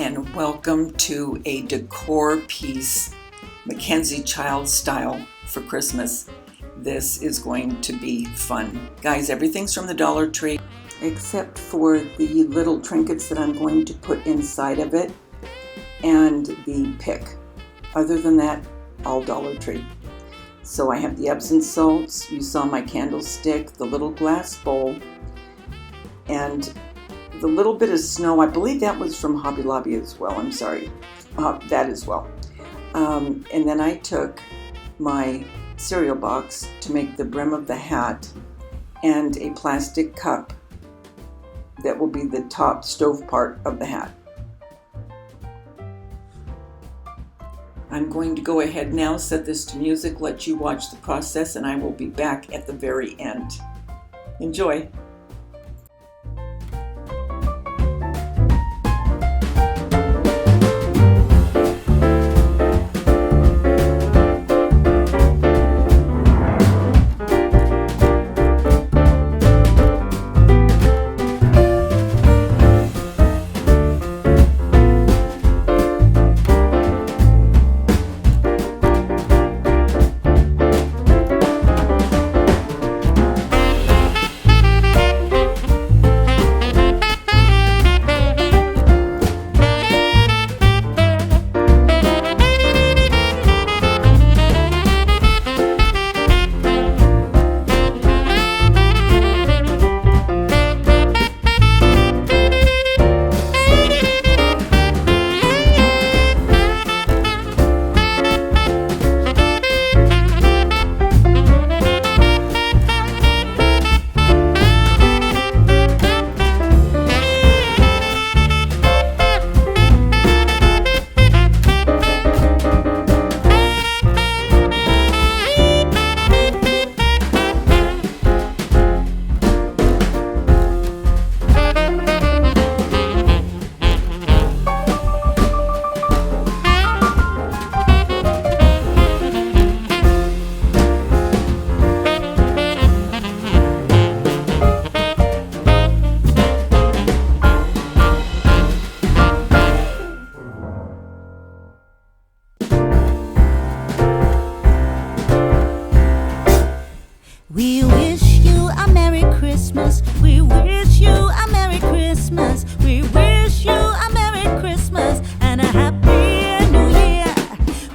and welcome to a decor piece, Mackenzie child style for Christmas. This is going to be fun. Guys, everything's from the Dollar Tree except for the little trinkets that I'm going to put inside of it and the pick. Other than that, all Dollar Tree. So I have the Epsom salts, you saw my candlestick, the little glass bowl, and the little bit of snow. I believe that was from Hobby Lobby as well. I'm sorry, that as well. And then I took my cereal box to make the brim of the hat and a plastic cup that will be the top stove part of the hat. I'm going to go ahead now, set this to music, let you watch the process, and I will be back at the very end. Enjoy. We wish you a Merry Christmas. We wish you a Merry Christmas. We wish you a Merry Christmas and a Happy New Year.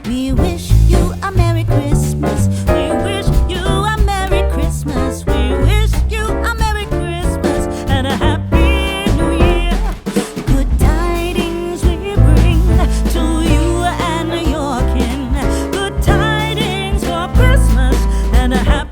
We wish you a Merry Christmas. We wish you a Merry Christmas. We wish you a Merry Christmas and a Happy New Year. Good tidings we bring to you and your kin. Good tidings for Christmas and a Happy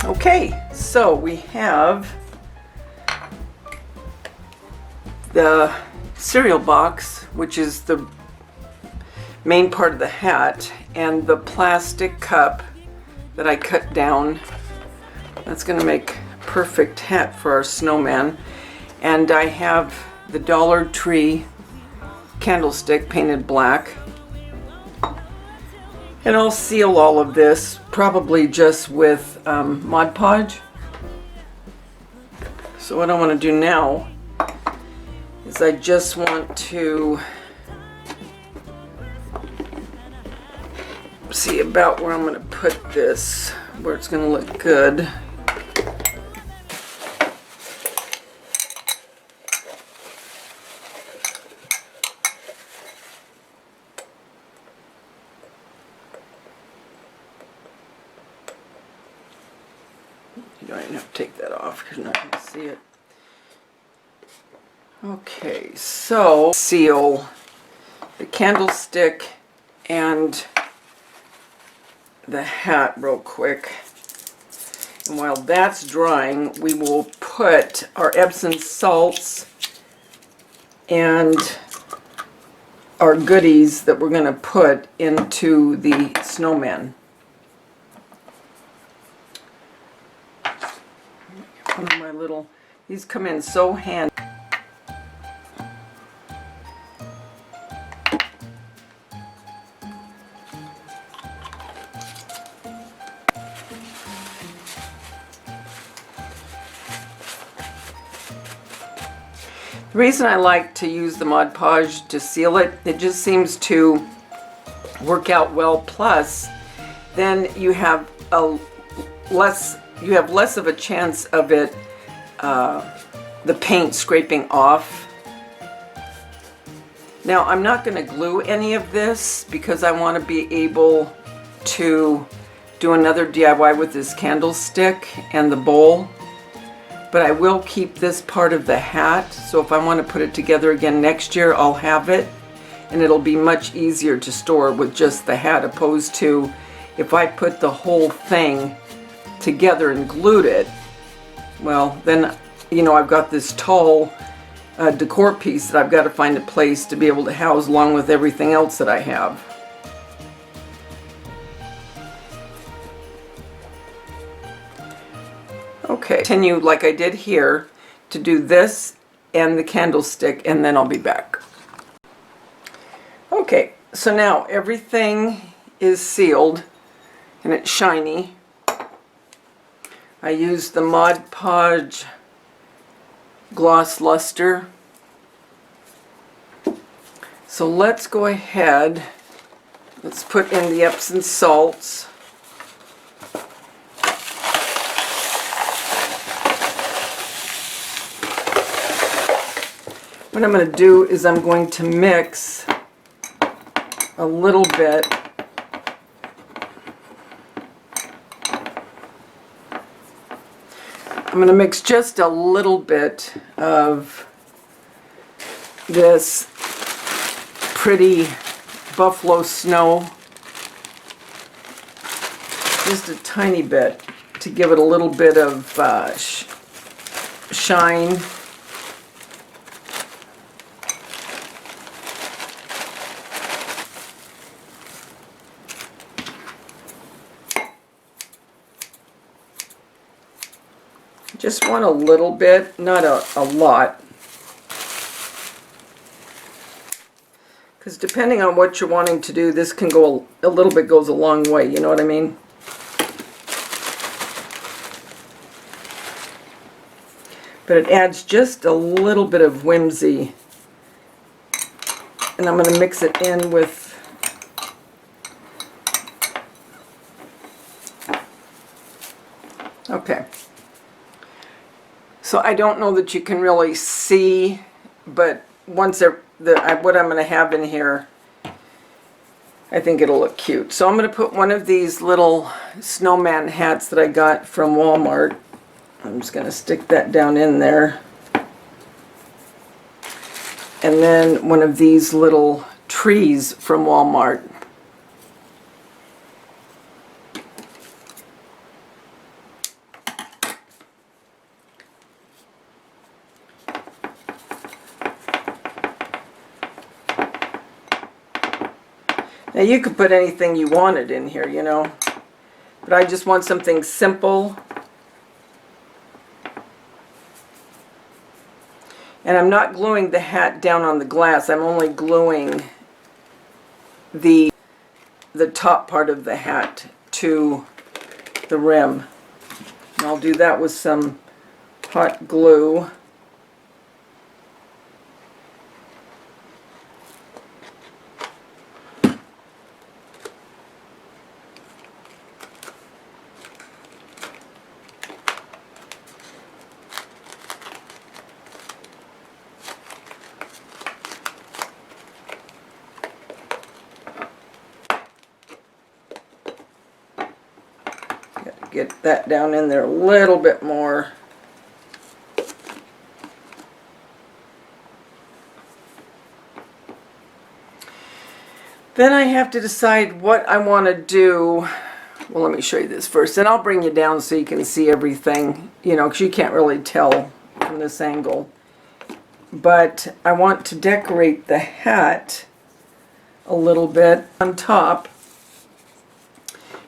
Okay, so we have the cereal box, which is the main part of the hat, and the plastic cup that I cut down. That's going to make a perfect hat for our snowman. And I have the Dollar Tree candlestick painted black. And I'll seal all of this, probably just with Mod Podge. So what I want to do now is I just want to see about where I'm going to put this, where it's going to look good. You don't even have to take that off because you're not going to see it. Okay, so seal the candlestick and the hat real quick. And while that's drying, we will put our Epsom salts and our goodies that we're going to put into the snowman. little, these come in so handy. The reason I like to use the Mod Podge to seal it, it just seems to work out well. Plus, then you have less of a chance of it, the paint scraping off. Now, I'm not going to glue any of this because I want to be able to do another DIY with this candlestick and the bowl. But I will keep this part of the hat, so if I want to put it together again next year, I'll have it, and it'll be much easier to store with just the hat, opposed to if I put the whole thing together and glued it. Well, then, you know, I've got this tall decor piece that I've got to find a place to be able to house along with everything else that I have. Okay, continue like I did here to do this and the candlestick, and then I'll be back. Okay, so now everything is sealed and it's shiny. I used the Mod Podge Gloss Luster. So let's go ahead, let's put in the Epsom salts. What I'm going to do is I'm going to mix a little bit I'm going to mix just a little bit of this pretty buffalo snow, just a tiny bit to give it a little bit of shine. Just want a little bit, not a lot. Because depending on what you're wanting to do, this can go, a little bit goes a long way, you know what I mean? But it adds just a little bit of whimsy. And I'm going to mix it in with okay. So I don't know that you can really see, but once what I'm going to have in here, I think it'll look cute. So I'm going to put one of these little snowman hats that I got from Walmart. I'm just going to stick that down in there. And then one of these little trees from Walmart. Now you could put anything you wanted in here, you know, but I just want something simple. And I'm not gluing the hat down on the glass, I'm only gluing the top part of the hat to the rim. And I'll do that with some hot glue. Get that down in there a little bit more. Then I have to decide what I want to do. Well, let me show you this first, and I'll bring you down so you can see everything, you know, because you can't really tell from this angle. But I want to decorate the hat a little bit on top.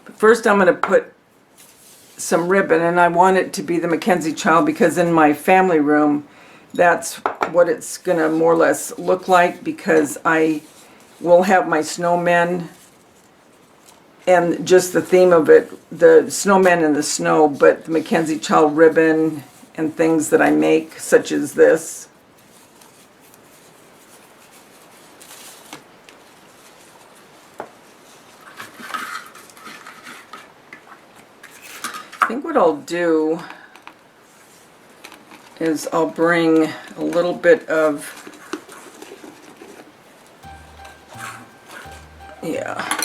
But first I'm going to put some ribbon, and I want it to be the Mackenzie child because in my family room, that's what it's going to more or less look like, because I will have my snowmen and just the theme of it, the snowmen in the snow, but the Mackenzie child ribbon and things that I make, such as this. I think what I'll do is I'll bring a little bit of, yeah.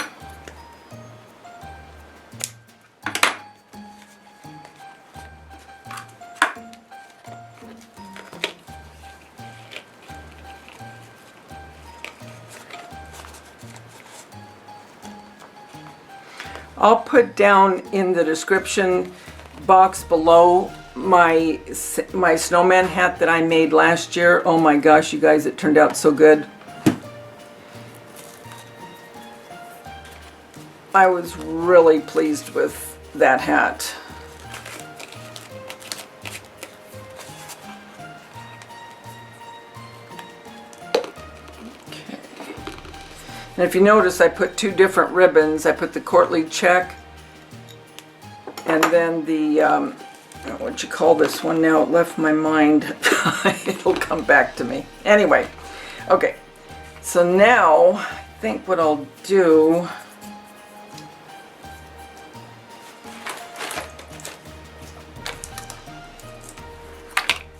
I'll put down in the description box below my snowman hat that I made last year. Oh my gosh, you guys, it turned out so good. I was really pleased with that hat. And if you notice, I put two different ribbons. I put the courtly check and then the, what you call this one now? It left my mind. It'll come back to me. Anyway, okay. So now, I think what I'll do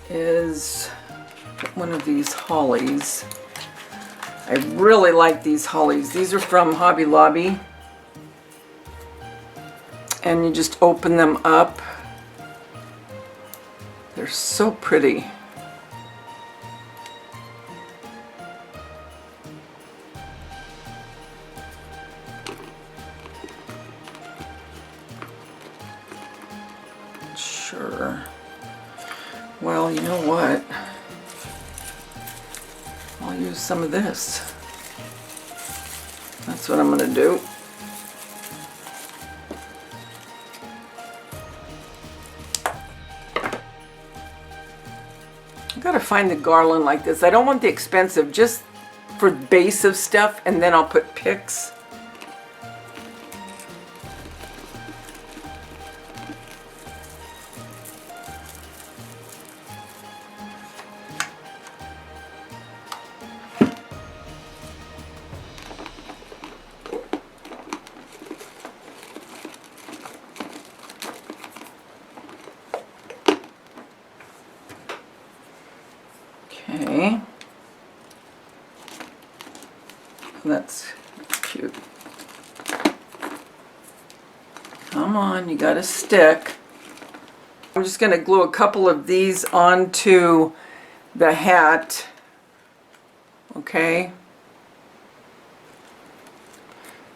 is put one of these hollies. I really like these hollies. These are from Hobby Lobby. And you just open them up. They're so pretty. Sure. Well, you know what? I'll use some of this. That's what I'm going to do. I gotta find the garland like this. I don't want the expensive, just for base of stuff, and then I'll put picks. Okay, that's cute. Come on, you gotta stick. I'm just gonna glue a couple of these onto the hat. Okay.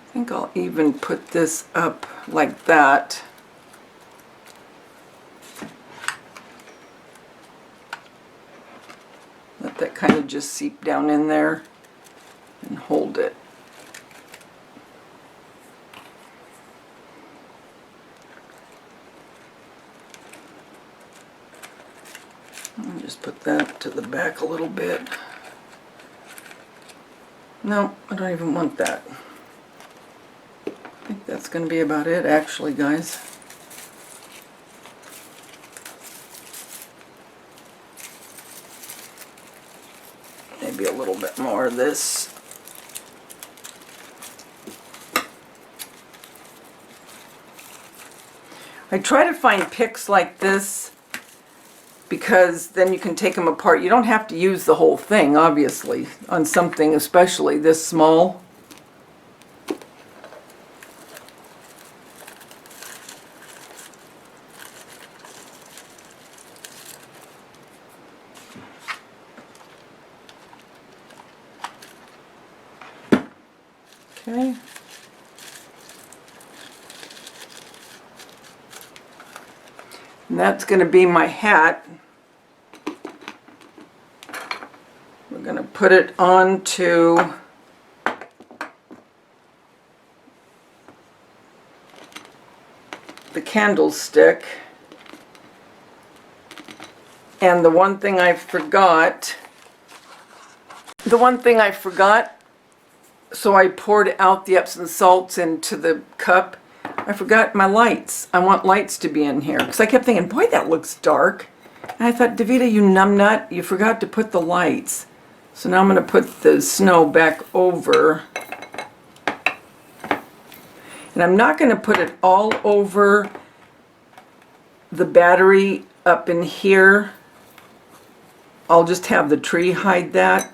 I think I'll even put this up like that. Let that kind of just seep down in there and hold it. I'll just put that to the back a little bit. No, I don't even want that. I think that's going to be about it, actually, guys. Maybe a little bit more of this. I try to find picks like this because then you can take them apart. You don't have to use the whole thing, obviously, on something especially this small. Okay. And that's going to be my hat. We're going to put it onto the candlestick. And the one thing I forgot, so I poured out the Epsom salts into the cup. I forgot my lights. I want lights to be in here. Because I kept thinking, boy, that looks dark. And I thought, Daveda, you numbnut, you forgot to put the lights. So now I'm going to put the snow back over. And I'm not going to put it all over the battery up in here. I'll just have the tree hide that.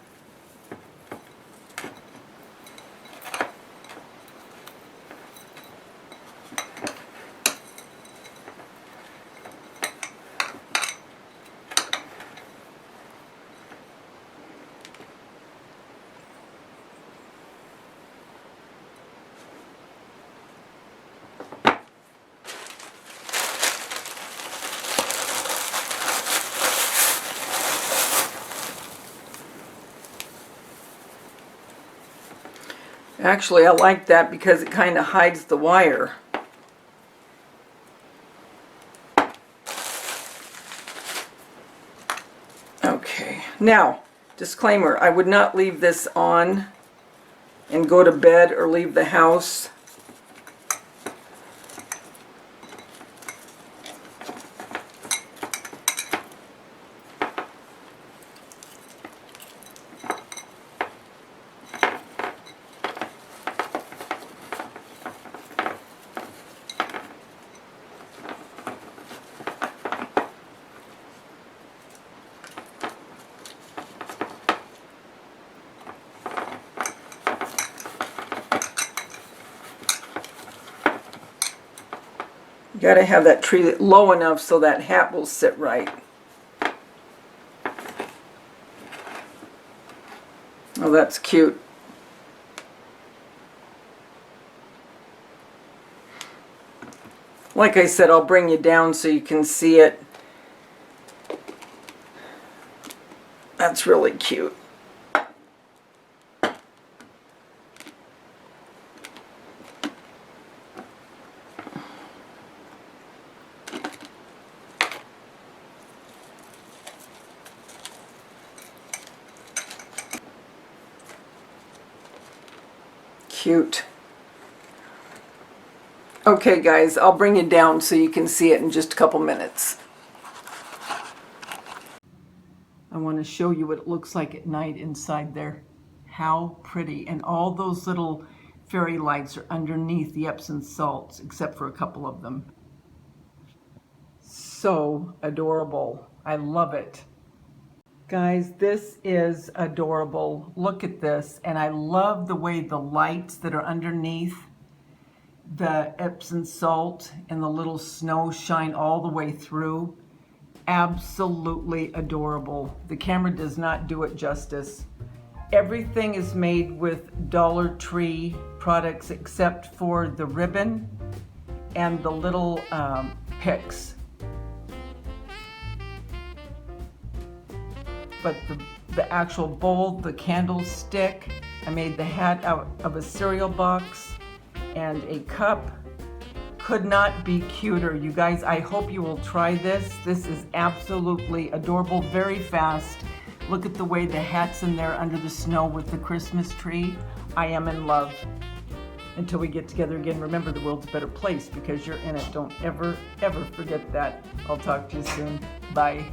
Actually, I like that because it kind of hides the wire. Okay, now, disclaimer, I would not leave this on and go to bed or leave the house. You gotta have that tree low enough so that hat will sit right. Oh, that's cute. Like I said, I'll bring you down so you can see it. That's really cute. Cute. Okay guys, I'll bring you down so you can see it in just a couple minutes. I want to show you what it looks like at night inside there. How pretty. And all those little fairy lights are underneath the Epsom salts, except for a couple of them. So adorable. I love it. Guys, this is adorable. Look at this. And I love the way the lights that are underneath the Epsom salt and the little snow shine all the way through. Absolutely adorable. The camera does not do it justice. Everything is made with Dollar Tree products except for the ribbon and the little picks. But the actual bowl, the candlestick, I made the hat out of a cereal box and a cup. Could not be cuter. You guys, I hope you will try this. This is absolutely adorable, very fast. Look at the way the hat's in there under the snow with the Christmas tree. I am in love. Until we get together again, remember the world's a better place because you're in it. Don't ever, ever forget that. I'll talk to you soon. Bye.